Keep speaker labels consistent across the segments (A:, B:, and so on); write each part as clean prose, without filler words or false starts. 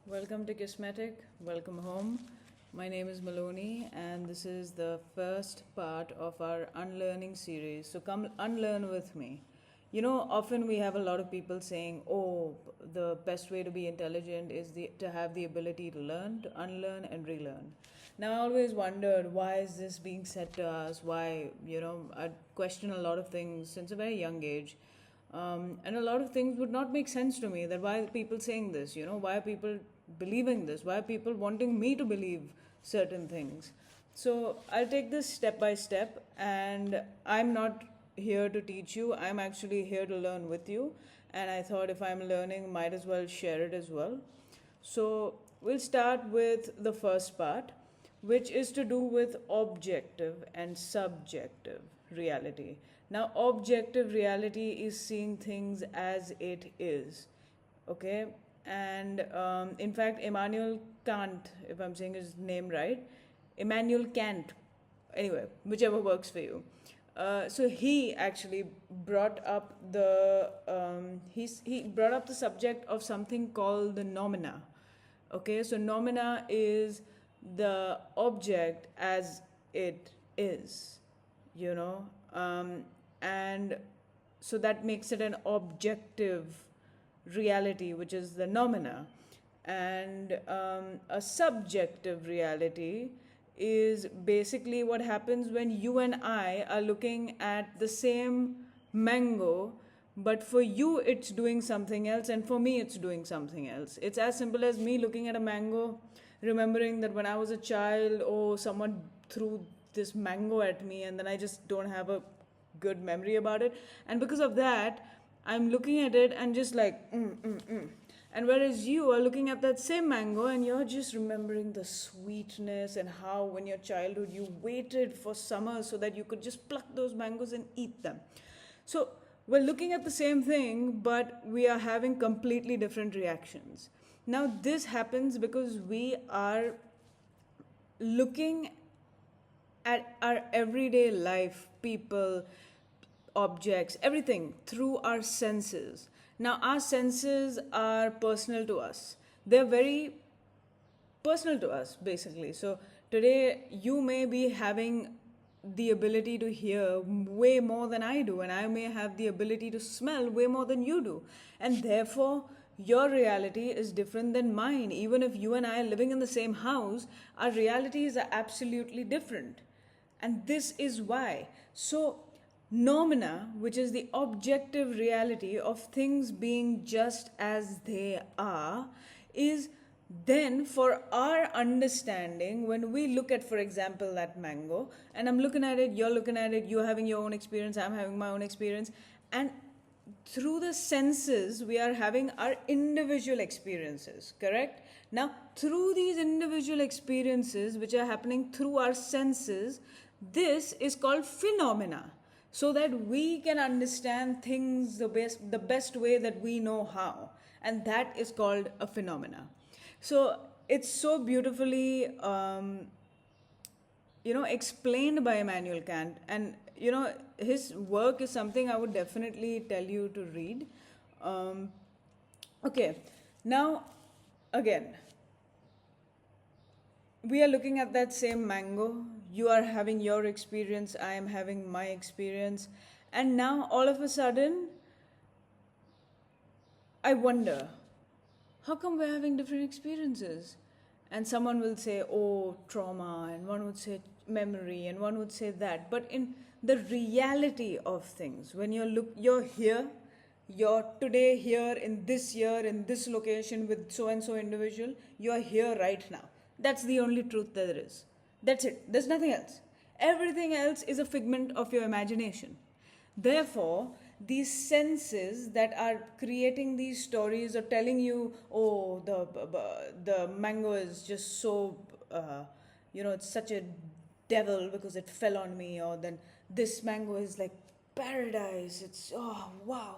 A: Welcome to Kismetic. Welcome home. My name is Maloney, and this is the first part of our Unlearning series. So come unlearn with me. Often we have a lot of people saying, "Oh, the best way to be intelligent is to have the ability to learn, to unlearn, and relearn." Now, I always wondered why is this being said to us? Why, I question a lot of things since a very young age. And a lot of things would not make sense to me that why are people saying this, why are people believing this, why are people wanting me to believe certain things. So I'll take this step by step, and I'm not here to teach you, I'm actually here to learn with you. And I thought if I'm learning, might as well share it as well. So we'll start with the first part, which is to do with objective and subjective reality. Now, objective reality is seeing things as it is, okay? And in fact, Immanuel Kant, if I'm saying his name right, Immanuel Kant, anyway, whichever works for you. So he actually brought up he brought up the subject of something called the nomina. Okay, so nomina is the object as it is, you know, and so that makes it an objective reality, which is the nomina. And a subjective reality is basically what happens when you and I are looking at the same mango, but for you it's doing something else, and for me it's doing something else. It's as simple as me looking at a mango, remembering that when I was a child, oh, someone threw this mango at me, and then I just don't have a good memory about it. And because of that, I'm looking at it and just like, And whereas you are looking at that same mango and you're just remembering the sweetness and how when your childhood you waited for summer so that you could just pluck those mangoes and eat them. So we're looking at the same thing, but we are having completely different reactions. Now, this happens because we are looking at our everyday life, people, objects, everything through our senses. Now, our senses are personal to us. They're very personal to us, basically. So, today you may be having the ability to hear way more than I do, and I may have the ability to smell way more than you do. And therefore, your reality is different than mine. Even if you and I are living in the same house, our realities are absolutely different. And this is why. So, nomina, which is the objective reality of things being just as they are, is then for our understanding when we look at, for example, that mango, and I'm looking at it, you're looking at it, you're having your own experience, I'm having my own experience, and through the senses we are having our individual experiences, correct? Now, through these individual experiences which are happening through our senses, this is called phenomena, so that we can understand things the best way that we know how, and that is called a phenomena. So it's so beautifully explained by Immanuel Kant, and his work is something I would definitely tell you to read. Okay, now again, we are looking at that same mango. You are having your experience, I am having my experience, and now all of a sudden, I wonder, how come we're having different experiences? And someone will say, oh, trauma, and one would say memory, and one would say that. But in the reality of things, when you're here, you're today here in this year, in this location with so and so individual, you're here right now. That's the only truth there is. That's it. There's nothing else. Everything else is a figment of your imagination. Therefore, these senses that are creating these stories or telling you, oh, the mango is just so, it's such a devil because it fell on me, or then this mango is like paradise. It's, oh, wow.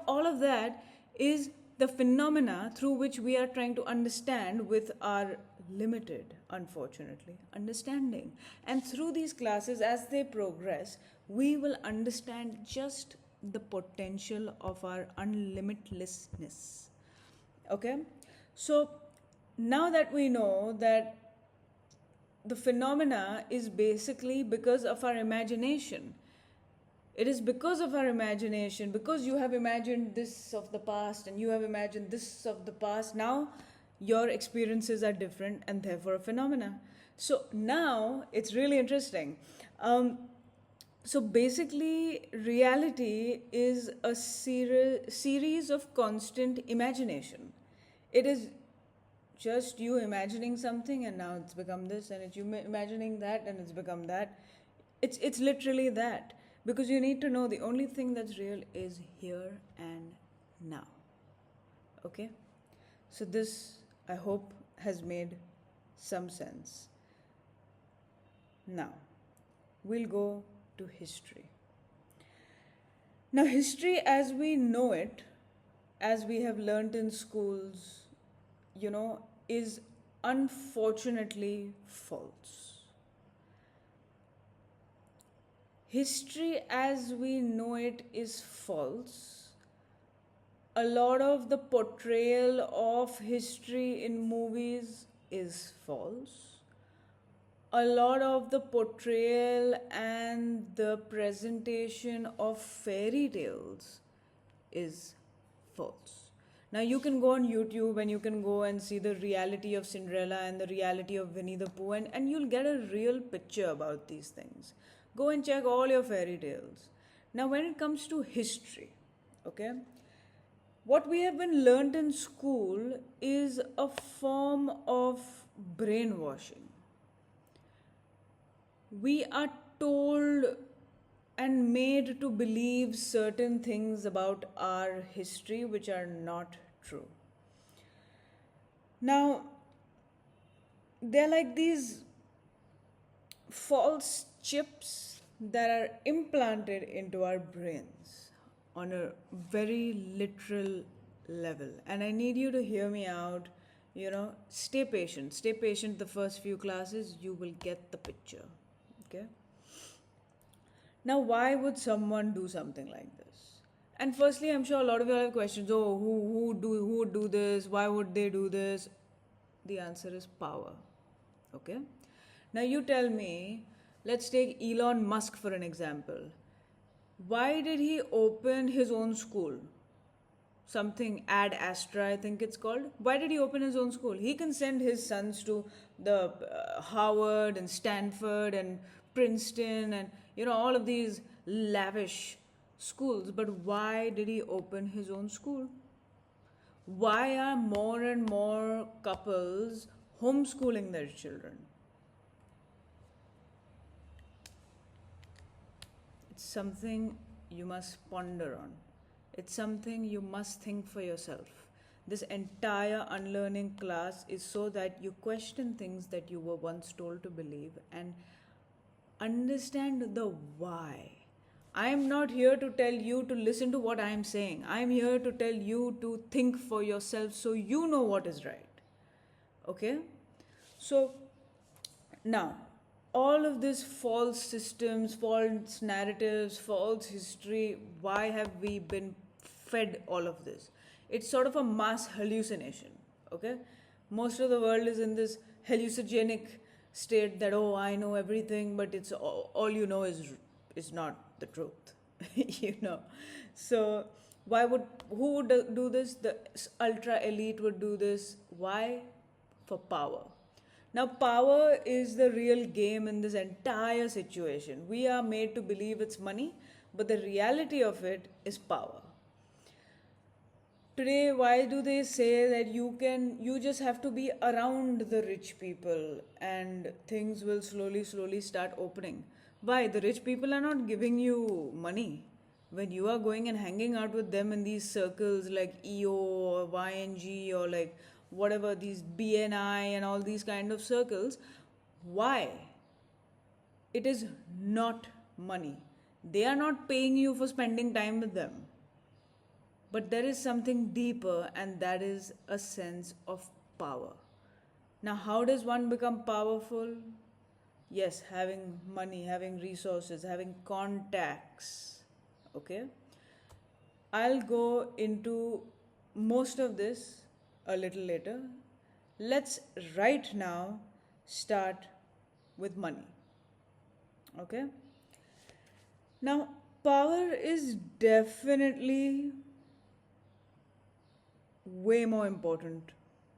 A: All of that is the phenomena through which we are trying to understand with our limited, unfortunately, understanding. And through these classes, as they progress, we will understand just the potential of our unlimitlessness. Okay? So, Now that we know that the phenomena is basically because of our imagination, it is because of our imagination, because you have imagined this of the past and you have imagined this of the past. Now your experiences are different and therefore a phenomena. So now it's really interesting. So basically, reality is a series of constant imagination. It is just you imagining something and now it's become this, and it's you imagining that and it's become that. It's literally that, because you need to know the only thing that's real is here and now. Okay? So this, I hope, has made some sense. Now, we'll go to history. Now, history as we know it, as we have learned in schools, is unfortunately false. History as we know it is false. A lot of the portrayal of history in movies is false. A lot of the portrayal and the presentation of fairy tales is false. Now you can go on YouTube and you can go and see the reality of Cinderella and the reality of Winnie the Pooh, and you'll get a real picture about these things. Go and check all your fairy tales. Now when it comes to history, okay, what we have been learned in school is a form of brainwashing. We are told and made to believe certain things about our history which are not true. Now, they're like these false chips that are implanted into our brains on a very literal level. And I need you to hear me out. Stay patient. Stay patient the first few classes, you will get the picture. Okay? Now, why would someone do something like this? And firstly, I'm sure a lot of you have questions. Oh, who would do this? Why would they do this? The answer is power. Okay? Now you tell me, let's take Elon Musk for an example. Why did he open his own school? Something Ad Astra, I think it's called. Why did he open his own school? He can send his sons to the Harvard and Stanford and Princeton and all of these lavish schools, but why did he open his own school? Why are more and more couples homeschooling their children? It's something you must ponder on. It's something you must think for yourself. This entire unlearning class is so that you question things that you were once told to believe and understand the why. I am not here to tell you to listen to what I am saying. I am here to tell you to think for yourself so you know what is right. Okay? So, now, all of these false systems, false narratives, false history, why have we been fed all of this? It's sort of a mass hallucination. Okay? Most of the world is in this hallucinogenic state that, oh, I know everything, but it's all you know is not the truth. So who would do this? The ultra elite would do this. Why? For power. Now, power is the real game in this entire situation. We are made to believe it's money, but the reality of it is power. Today, why do they say that you just have to be around the rich people and things will slowly start opening? Why? The rich people are not giving you money. When you are going and hanging out with them in these circles like EO or YNG or like whatever, these BNI and all these kind of circles, why? It is not money. They are not paying you for spending time with them. But there is something deeper, and that is a sense of power. Now, how does one become powerful? Yes, having money, having resources, having contacts. Okay? I'll go into most of this a little later. let's right now start with money. Okay? Now, power is definitely way more important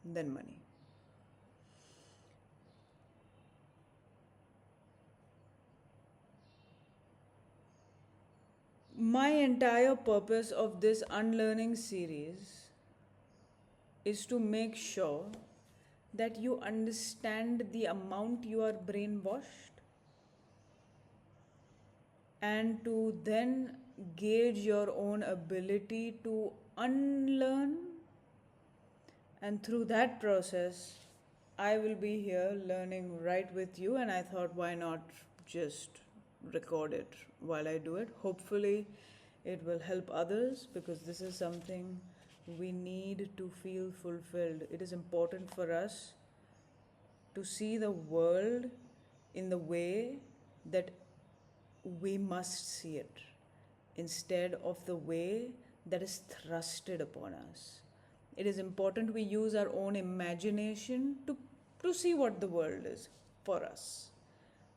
A: than money. My entire purpose of this unlearning series is to make sure that you understand the amount you are brainwashed and to then gauge your own ability to unlearn. And through that process, I will be here learning right with you. And I thought, why not just record it while I do it? Hopefully, it will help others because this is something we need to feel fulfilled. It is important for us to see the world in the way that we must see it instead of the way that is thrusted upon us. It is important we use our own imagination to see what the world is for us.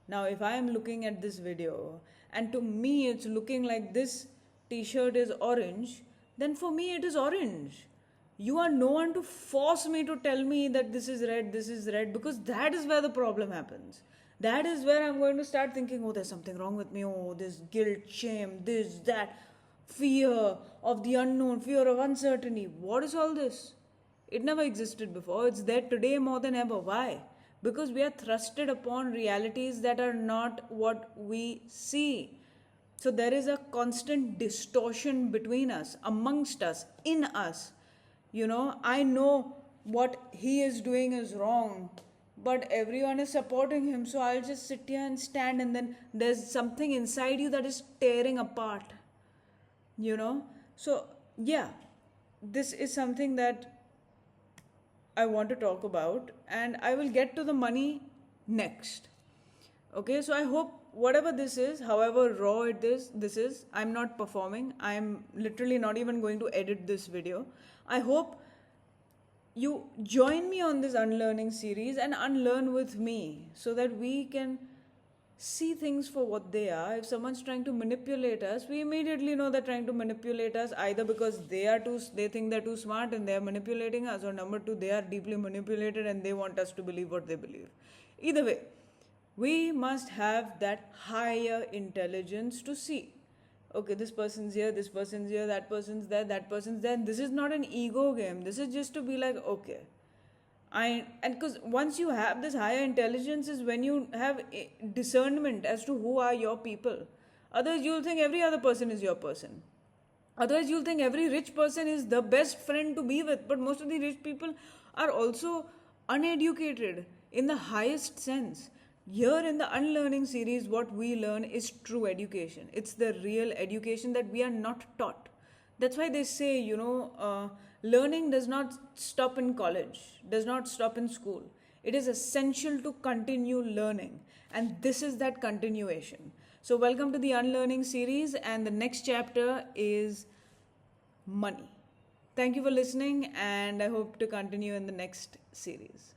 A: Now, if I am looking at this video and to me it's looking like this t-shirt is orange, then for me it is orange. You are no one to force me to tell me that this is red, because that is where the problem happens. That is where I'm going to start thinking, oh, there's something wrong with me, oh, this guilt, shame, this, that, fear of the unknown, fear of uncertainty. What is all this? It never existed before. It's there today more than ever. Why? Because we are thrusted upon realities that are not what we see. So there is a constant distortion between us, amongst us, in us. I know what he is doing is wrong, but everyone is supporting him, so I'll just sit here and stand, and then there's something inside you that is tearing apart. So yeah, this is something that I want to talk about, and I will get to the money next. Okay, so I hope whatever this is, however raw this is, I'm not performing. I'm literally not even going to edit this video. I hope you join me on this unlearning series and unlearn with me so that we can see things for what they are. If someone's trying to manipulate us, we immediately know they're trying to manipulate us either because they think they're too smart and they're manipulating us, or number two, they are deeply manipulated and they want us to believe what they believe. Either way, we must have that higher intelligence to see, okay, this person's here, that person's there, that person's there. This is not an ego game. This is just to be like, okay, and because once you have this higher intelligence is when you have discernment as to who are your people. Otherwise, you'll think every other person is your person. Otherwise, you'll think every rich person is the best friend to be with. But most of the rich people are also uneducated in the highest sense. Here in the Unlearning series, what we learn is true education. It's the real education that we are not taught. That's why they say, learning does not stop in college, does not stop in school. It is essential to continue learning. And this is that continuation. So welcome to the Unlearning series, and the next chapter is money. Thank you for listening, and I hope to continue in the next series.